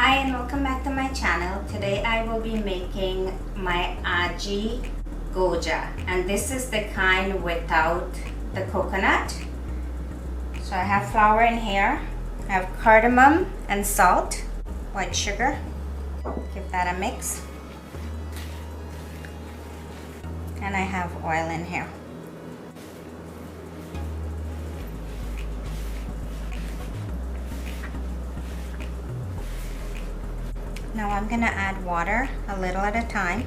Hi and welcome back to my channel. Today I will be making my Aajee Goja, and this is the kind without the coconut. So I have flour in here, I have cardamom and salt, white sugar, give that a mix, and I have oil in here. Now I'm gonna add water a little at a time.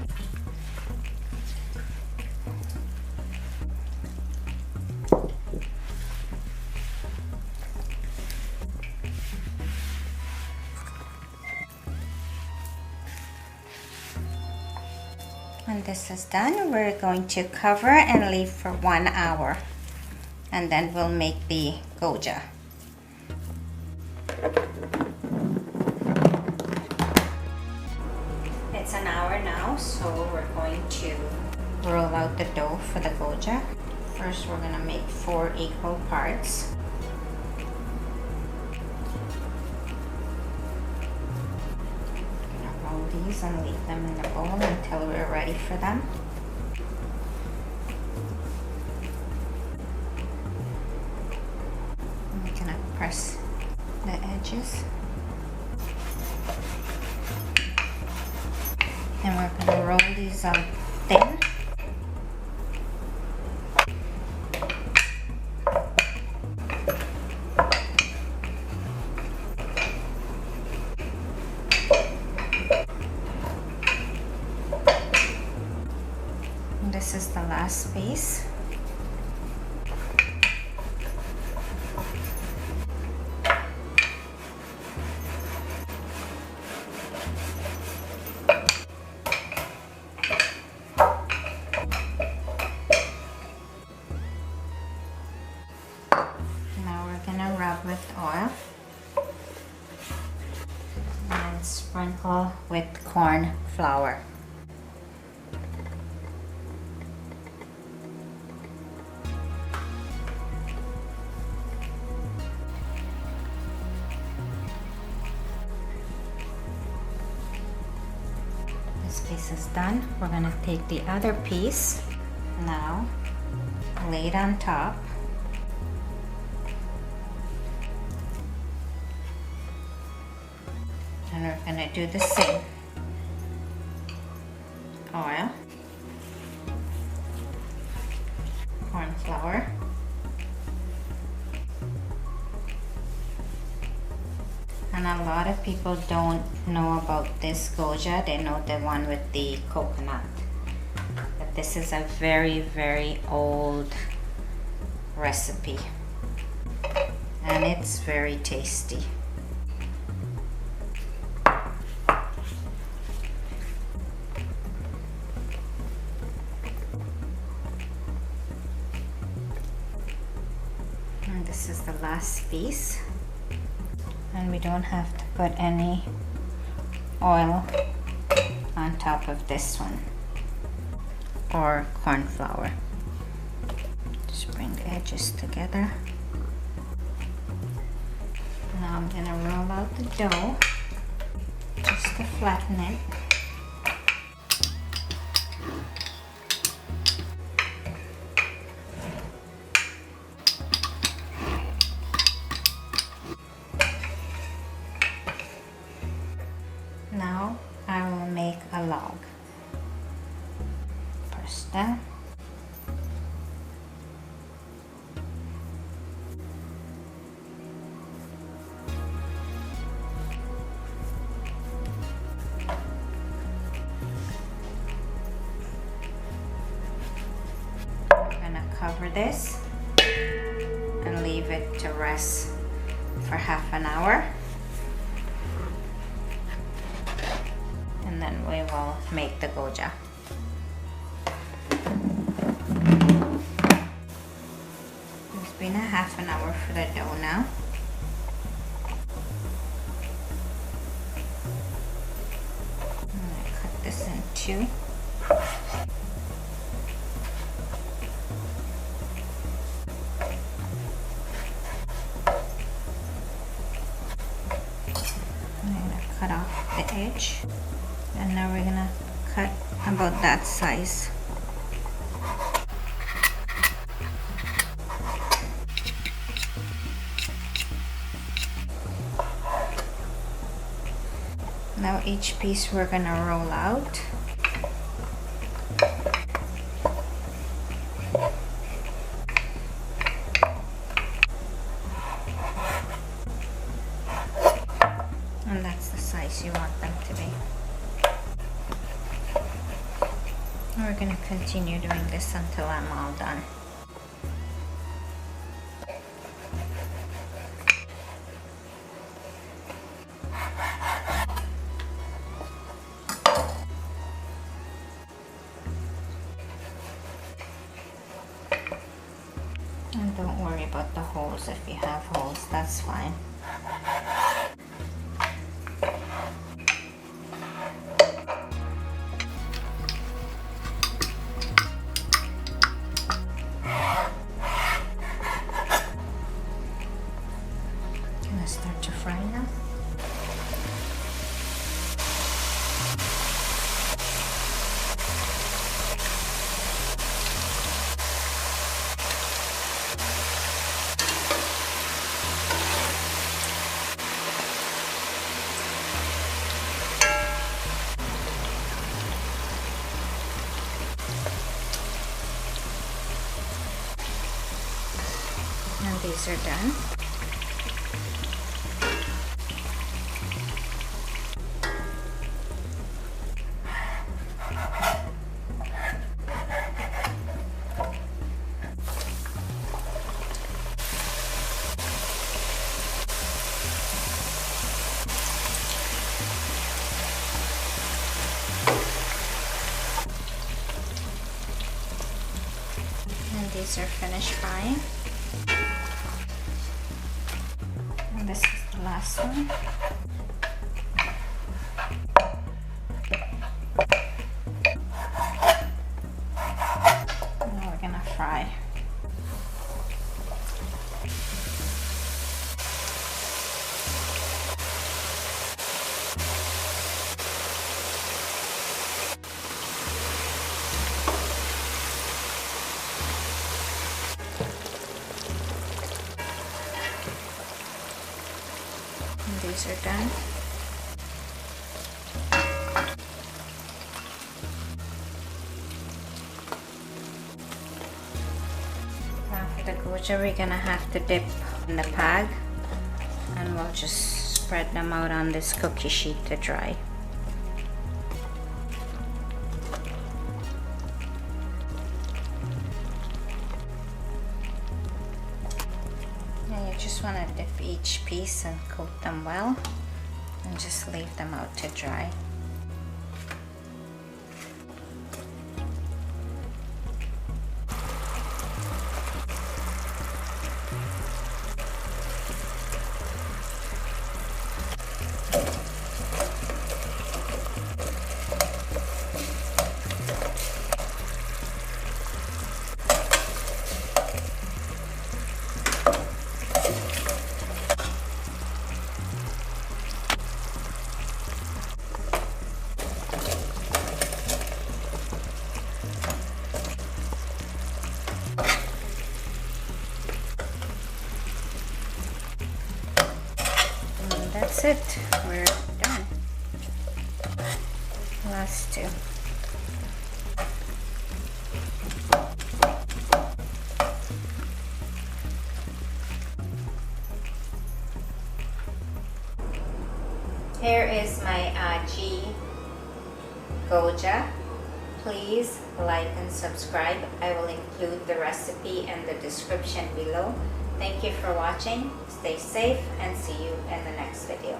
When this is done, we're going to cover and leave for 1 hour, and then we'll make the Goja. It's an hour now, so we're going to roll out the dough for the Goja. First, we're gonna make 4 equal parts. Gonna roll these and leave them in the bowl until we're ready for them. I'm gonna press the edges. And we're going to roll these out thin. And this is the last piece. Rub with oil and sprinkle with corn flour. This piece is done. We're going to take the other piece now, lay it on top. And we're going to do the same. Oil, corn flour, and a lot of people don't know about this Goja. They know the one with the coconut, but this is a very, very old recipe, and it's very tasty. And this is the last piece, and we don't have to put any oil on top of this one or corn flour. Just bring the edges together. Now I'm gonna roll out the dough just to flatten it. Now I will make a log. Press down. I'm gonna cover this and leave it to rest for half an hour. And then we will make the Goja. It's been a half an hour for the dough now. I'm going to cut this in two. I'm going to cut off edge. And now we're gonna cut about that size. Now each piece we're gonna roll out. And that's the size you want them to be. And we're gonna continue doing this until I'm all done. And don't worry about the holes. If you have holes, that's fine. Gonna start to fry now. And these are done. And these are finished frying. And this is the last one. Now we're gonna fry. And these are done. Now for the goja, we're gonna have to dip in the paag, and we'll just spread them out on this cookie sheet to dry. You just want to dip each piece and coat them well, and just leave them out to dry. That's it, we're done. Last two. Here is my Aajee Goja. Please like and subscribe. I will include the recipe in the description below. Thank you for watching. Stay safe and see you in the next video.